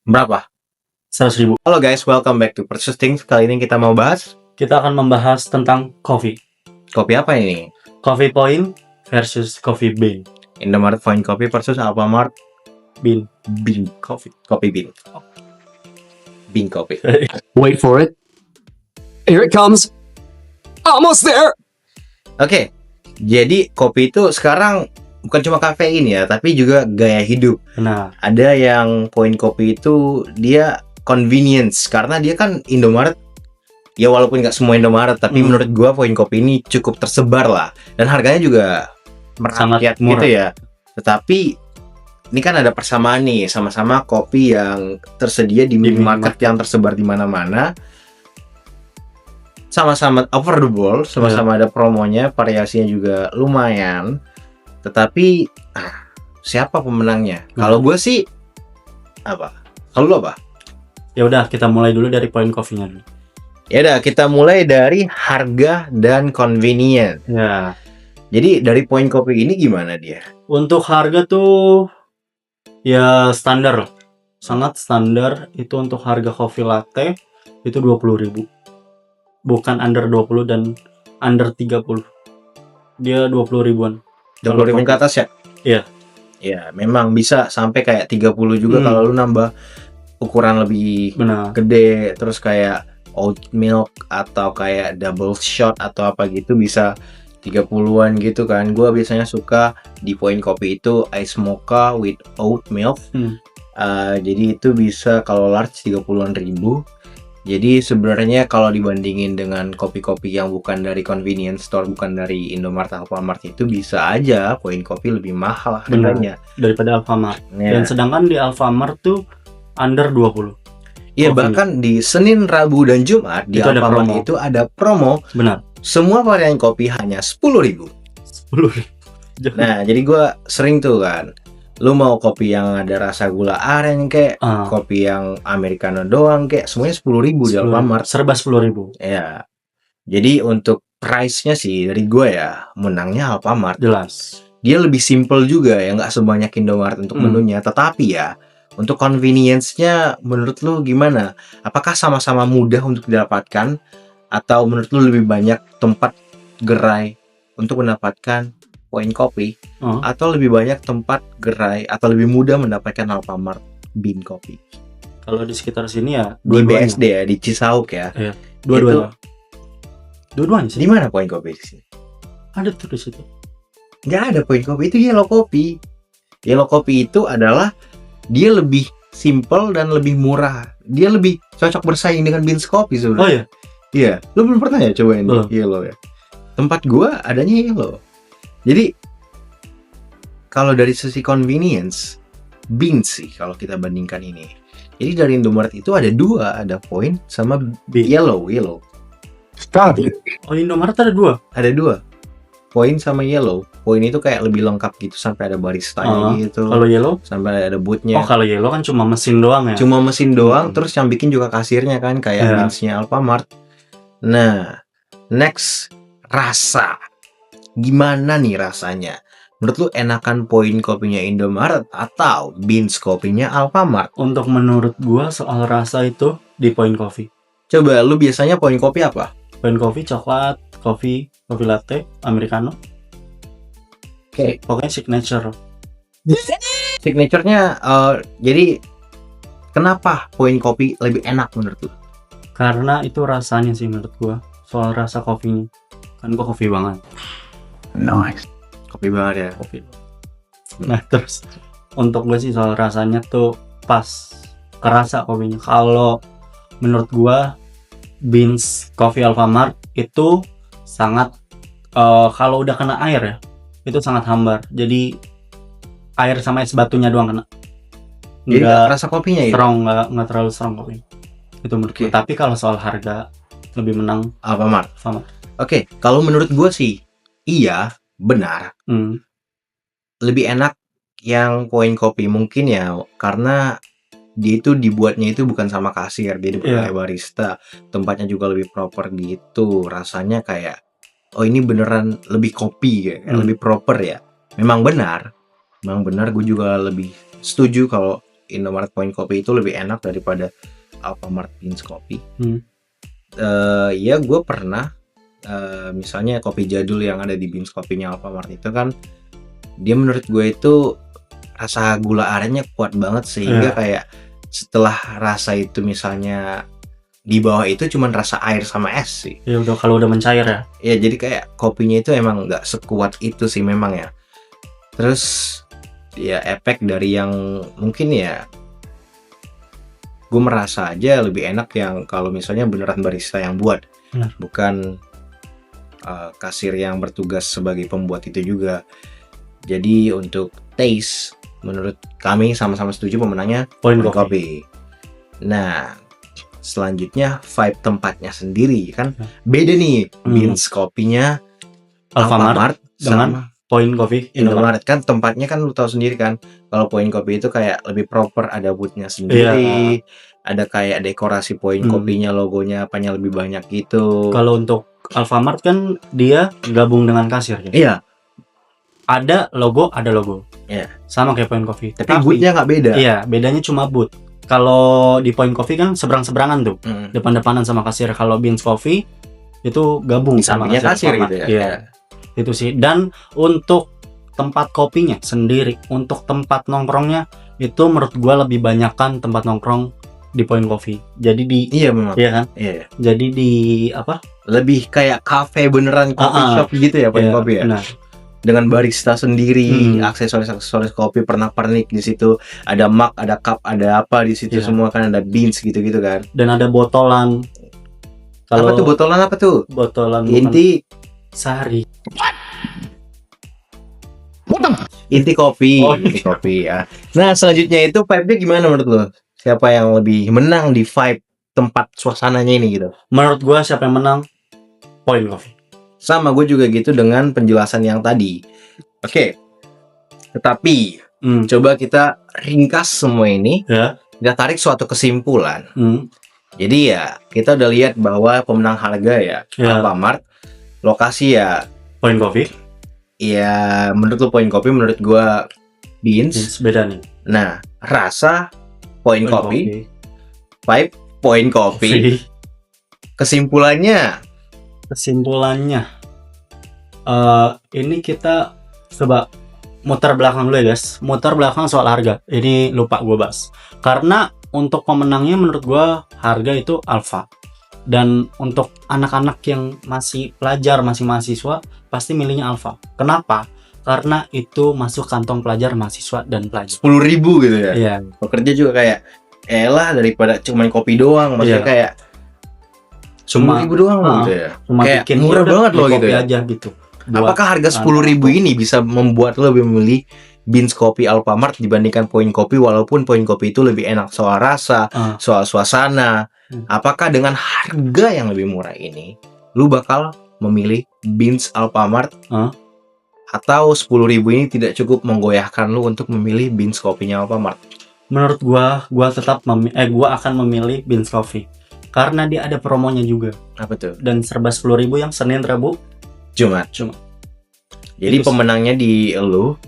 Berapa? 100.000. Halo guys, welcome back to Purchase Things. Kali ini kita mau bahas Kita akan membahas tentang coffee. kopi apa ini? Coffee Point versus Coffee Bean. Indomaret Point Coffee versus Alfamart Bean. Bean Coffee. Coffee Bean. Bean Coffee. Wait for it. Here it comes. Almost there. Oke, jadi kopi itu sekarang bukan cuma kafein ya, tapi juga gaya hidup. Nah, Ada yang point kopi itu dia convenience, karena dia kan Indomaret. Ya walaupun nggak semua Indomaret, tapi menurut gua point kopi ini cukup tersebar lah. Dan harganya juga sangat merakyat murah. gitu ya. Tetapi ini kan ada persamaan nih, sama-sama kopi yang tersedia di minimarket yang tersebar di mana-mana. Sama-sama affordable, sama-sama ada promonya, variasinya juga lumayan. Tetapi siapa pemenangnya? Kalau gue sih apa? Kalau lo apa? Ya udah kita mulai dulu dari point coffee-nya dulu. Ya udah, kita mulai dari harga dan convenience. Ya, Jadi dari point kopi ini gimana dia? untuk harga tuh ya standar lah. Sangat standar. Itu untuk harga coffee latte itu 20.000. Bukan under 20 dan under 30. Dia 20 ribuan. 20 ribu ke atas ya? Iya. Ya, memang bisa sampai kayak 30 juga kalau lu nambah ukuran lebih Benar. gede, terus kayak oat milk atau kayak double shot atau apa gitu bisa 30-an gitu kan. Gua biasanya suka di point kopi itu ice mocha with oat milk. Jadi itu bisa kalau large 30-an ribu. Jadi sebenarnya kalau dibandingin dengan kopi-kopi yang bukan dari convenience store, bukan dari Indomaret, Alfamart, itu bisa aja point kopi lebih mahal harganya. Daripada Alfamart. Ya. Dan sedangkan di Alfamart tuh under 20. Iya, kopinya. bahkan di Senin, Rabu, dan Jumat di Itu ada Alfamart promo. itu ada promo. Benar. Semua varian kopi hanya 10.000. 10.000. Nah, jadi gue sering tuh kan, lu mau kopi yang ada rasa gula aren kek, kopi yang americano doang kek, semuanya 10.000 di Alfamart. Serba 10.000. Ya, jadi untuk price-nya sih dari gue ya, menangnya Alfamart. Jelas. Dia lebih simple juga ya, nggak sebanyak Indomaret untuk menunya. Tetapi ya, untuk convenience-nya menurut lu gimana? Apakah sama-sama mudah untuk didapatkan? Atau menurut lu lebih banyak tempat gerai untuk mendapatkan point kopi? Atau lebih banyak tempat gerai atau lebih mudah mendapatkan Alfamart Bean Coffee? Kalau di sekitar sini ya Di BSD ya, di Cisauk ya. Iya, dua-duanya. Dua-duanya sih. Di mana point kopi di sini? Ada tuh di situ. Nggak ada point kopi, itu yellow coffee. Yellow coffee itu adalah dia lebih simple dan lebih murah. Dia lebih cocok bersaing dengan beans coffee sebenarnya. Oh iya. Iya, lu belum pernah ya cobain Belum. yellow ya? Tempat gua adanya yellow. Jadi kalau dari sisi convenience, beans sih kalau kita bandingkan ini. Jadi dari Indomaret itu ada dua, ada point sama Bean. yellow. Stop it. Oh, Indomaret ada dua. Ada dua. Point sama yellow. Point itu kayak lebih lengkap gitu sampai ada baristanya gitu. Kalau yellow? Sampai ada bootnya. Oh, kalau yellow kan cuma mesin doang ya. Cuma mesin doang, terus yang bikin juga kasirnya kan kayak Iya. beansnya Alfamart. Nah, next, rasa. Gimana nih rasanya? Menurut lu enakan point kopinya Indomaret atau beans kopinya Alfamart? Untuk menurut gua soal rasa itu di point coffee. Coba lu biasanya point kopi apa? Point coffee coklat, coffee latte, americano. Oke. Pokoknya signature. Signaturenya jadi kenapa point kopi lebih enak menurut lu? Karena itu rasanya sih menurut gua. Soal rasa kopinya. Kan gua kopi banget. Nice. Kopi banget ya. Kopi. Nah, terus untuk gue sih soal rasanya tuh pas kerasa kopinya. Kalau menurut gua beans coffee Alfamart itu sangat kalau udah kena air ya, itu sangat hambar. Jadi air sama es batunya doang kena. Jadi Nggak rasa kopinya itu strong, nggak terlalu strong kopinya. Itu menurut gue. Tapi kalau soal harga lebih menang Alfamart. Alfamart. Oke, kalau menurut gua sih iya, benar. Lebih enak yang point kopi mungkin ya, karena dia itu dibuatnya itu bukan sama kasir, dia dibuat oleh barista. Tempatnya juga lebih proper gitu. Rasanya kayak oh ini beneran lebih kopi kayak lebih proper ya. Memang benar gue juga lebih setuju kalau Indomaret Point Coffee itu lebih enak daripada Alfamart Beans Coffee. Ya gue pernah misalnya kopi jadul yang ada di Beans Coffee-nya Alfamart itu kan, dia menurut gue itu rasa gula arennya kuat banget sehingga kayak setelah rasa itu misalnya di bawah itu cuman rasa air sama es sih. Ya udah kalau udah mencair ya. Ya jadi kayak kopinya itu emang nggak sekuat itu sih memang ya. Terus ya efek dari yang mungkin ya gue merasa aja lebih enak yang kalau misalnya beneran barista yang buat. Benar. Bukan kasir yang bertugas sebagai pembuat itu juga. Jadi untuk taste menurut kami sama-sama setuju pemenangnya Point Point Coffee. Coffee. Nah selanjutnya vibe tempatnya sendiri kan beda nih. Beans kopinya Alfamart sama Point Coffee Indomaret kan tempatnya kan lu tahu sendiri kan, kalau Point Coffee itu kayak lebih proper, ada boothnya sendiri, ada kayak dekorasi Point Coffee-nya, logonya apanya lebih banyak gitu. Kalau untuk Alfamart kan dia gabung dengan kasir ya. Iya. Ada logo. Iya. Sama kayak Point Coffee. Tapi booth-nya nggak beda. Iya, bedanya cuma booth. Kalau di Point Coffee kan seberang-seberangan tuh, depan-depanan sama kasir. Kalau Beans Coffee itu gabung Di sama sampingnya kasir Alfamart. gitu ya. Iya. Itu sih. Dan untuk tempat kopinya sendiri, untuk tempat nongkrongnya itu menurut gua lebih banyakkan tempat nongkrong di Point Coffee. Jadi Iya memang. iya kan? Iya. Jadi di apa? Lebih kayak cafe beneran, coffee shop gitu ya Point Coffee ya. Benar. Dengan barista sendiri, aksesoris kopi pernak-pernik di situ, ada mug, ada cup, ada apa di situ semua kan, ada beans gitu-gitu kan. Dan ada botolan. Apa tuh botolan apa tuh? Botolan Inti sari. Inti kopi. Oh, Inti kopi ya. Nah selanjutnya itu vibe-nya gimana menurut lo? Siapa yang lebih menang di vibe tempat suasananya ini gitu? Menurut gua siapa yang menang? Point Coffee. Sama gue juga gitu dengan penjelasan yang tadi. Oke. Tetapi coba kita ringkas semua ini. Ya. Kita tarik suatu kesimpulan. Hmm. Jadi ya kita udah lihat bahwa pemenang harga ya Alfamart. Lokasi ya Point Coffee. ya menurut lo Point Coffee, menurut gue Beans. Beda nih. Nah rasa Point Coffee. Vibe Point Coffee. Kesimpulannya ini kita coba muter belakang dulu ya guys. Muter belakang soal harga. Ini lupa gue bahas. Karena untuk pemenangnya menurut gue harga itu Alfa. Dan untuk anak-anak yang masih pelajar, masih mahasiswa, pasti milihnya Alfa. Kenapa? Karena itu masuk kantong pelajar, mahasiswa, dan pelajar. 10.000 gitu ya. Iya. Pekerja juga kayak elah daripada cuman kopi doang. Maksudnya kayak cuma 10.000 doang loh gitu ya. Cuma Kayak bikin murah banget loh gitu ya. aja gitu. Apakah harga 10.000 ini bisa membuat lo lebih memilih Beans Coffee Alfamart dibandingkan Point Coffee, walaupun Point Coffee itu lebih enak soal rasa, soal suasana? Apakah dengan harga yang lebih murah ini lu bakal memilih Beans Alfamart atau 10.000 ini tidak cukup menggoyahkan lu untuk memilih Beans Coffee-nya Alfamart? Menurut gua tetap gua akan memilih Beans Coffee karena dia ada promonya juga. Apa tuh? Dan serba 10.000 yang Senin, Rabu, Jumat. Jadi pemenangnya di lu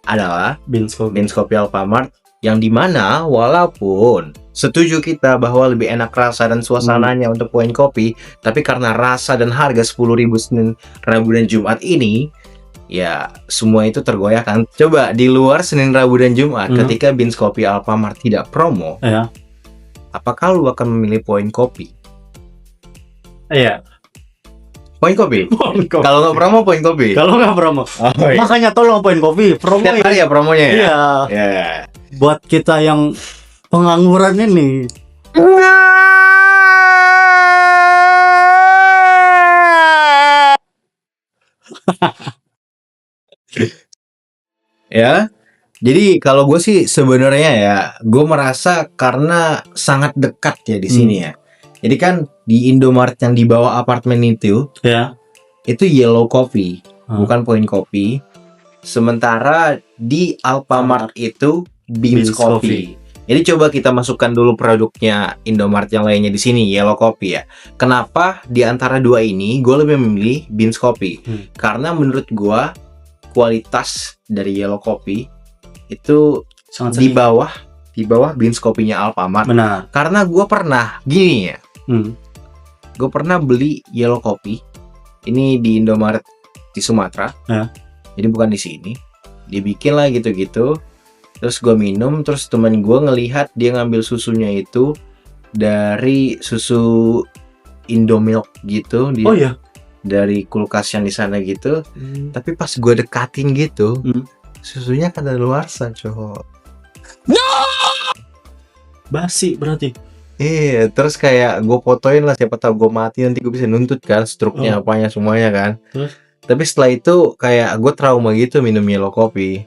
adalah Beans Coffee Alfamart, yang dimana walaupun setuju kita bahwa lebih enak rasa dan suasananya untuk Point Coffee, tapi karena rasa dan harga 10.000 Senin, Rabu, dan Jumat ini, ya semua itu tergoyahkan. Coba di luar Senin, Rabu, dan Jumat, ketika Beans Coffee Alfamart tidak promo, apakah lu akan memilih Point Coffee? Iya. Point Coffee? Kalau nggak promo, Point Coffee? Kalau nggak promo. Makanya tolong Point Coffee promo. Tiap hari ya promonya ya? Iya. Yeah. Buat kita yang pengangguran ini. Ya. Jadi kalau gue sih sebenarnya ya, gue merasa karena sangat dekat ya di sini ya. Jadi kan di Indomaret yang di bawah apartemen itu Yellow Coffee, bukan Point Coffee. Sementara di Alfamart itu Beans Coffee. Jadi coba kita masukkan dulu produknya Indomaret yang lainnya di sini, Yellow Coffee ya. Kenapa di antara dua ini gue lebih memilih Beans Coffee? Karena menurut gue kualitas dari Yellow Coffee itu sangat di bawah di bawah beans kopinya Alfamart. Benar. Karena gue pernah gini ya, Hmm. gue pernah beli yellow kopi ini di Indomaret di Sumatera. Ya. Jadi bukan di sini. Dibikin lah gitu-gitu. Terus gue minum, terus teman gue ngelihat dia ngambil susunya itu dari susu Indomilk gitu, Oh iya. dari kulkas yang di sana gitu. Tapi pas gue dekatin gitu, susunya kadaluarsa, cowok. Basi berarti. Iya, terus kayak gue fotoin lah, siapa tahu gue mati nanti gue bisa nuntut kan struknya apanya semuanya kan. Terus? Tapi setelah itu kayak gue trauma gitu minum yellow kopi.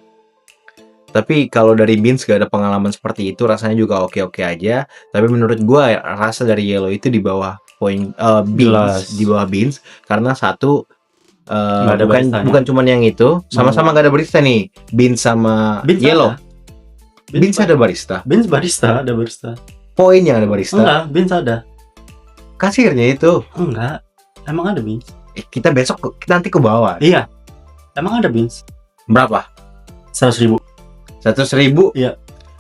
Tapi kalau dari beans gak ada pengalaman seperti itu, rasanya juga oke-oke aja. Tapi menurut gue rasa dari yellow itu di bawah poin beans, Jelas. di bawah beans karena satu Nggak ada baristanya. bukan cuman yang itu, sama-sama gak ada barista nih, beans sama Beans yellow. ada. Beans ada barista. Beans barista, ada barista. Poin yang ada barista. Enggak, beans ada. Kasirnya itu. Enggak. Emang ada beans? Kita besok kita nanti ke bawah. Iya. Emang ada beans? Berapa? 100.000. 100.000. Iya.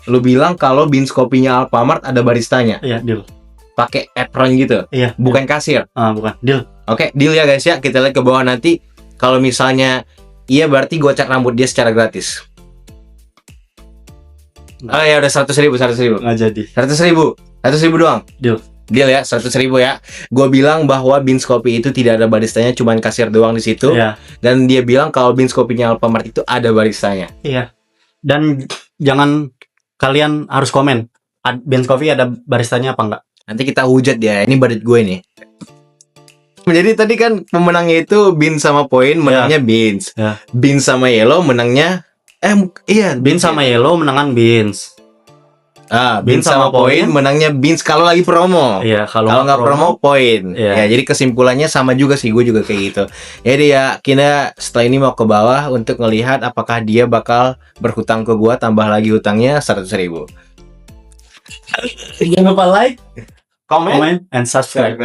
Lu bilang kalau beans kopinya Alfamart ada baristanya, Iya, deal. pakai apron gitu, Iya. bukan kasir. Bukan. Deal. Oke, deal ya guys ya. Kita lihat ke bawah nanti. Kalau misalnya iya, berarti gue cat rambut dia secara gratis. Nggak. Oh ya udah 100.000, 100.000, Nggak jadi. 100.000, 100.000 doang. Deal. Deal ya, 100.000 ya. Gue bilang bahwa beans kopi itu tidak ada baristanya, cuman kasir doang di situ. Iya. Dan dia bilang kalau beans kopinya Alfamart itu ada baristanya. Iya. Dan jangan kalian harus komen. Beans Coffee ada baristanya apa enggak? Nanti kita hujat ya. Ini budget gue nih. Jadi tadi kan pemenangnya itu beans sama poin, menangnya beans. Ya. Beans sama yellow menangnya iya, Beans sama yellow menangan beans. beans sama poin menangnya beans kalau lagi promo. Iya, Kalau nggak promo poin. Iya. Ya, jadi kesimpulannya sama juga sih, gue juga kayak gitu. Jadi ya kita setelah ini mau ke bawah untuk ngelihat apakah dia bakal berhutang ke gua, tambah lagi hutangnya 100.000. Jangan lupa like, comment, and subscribe.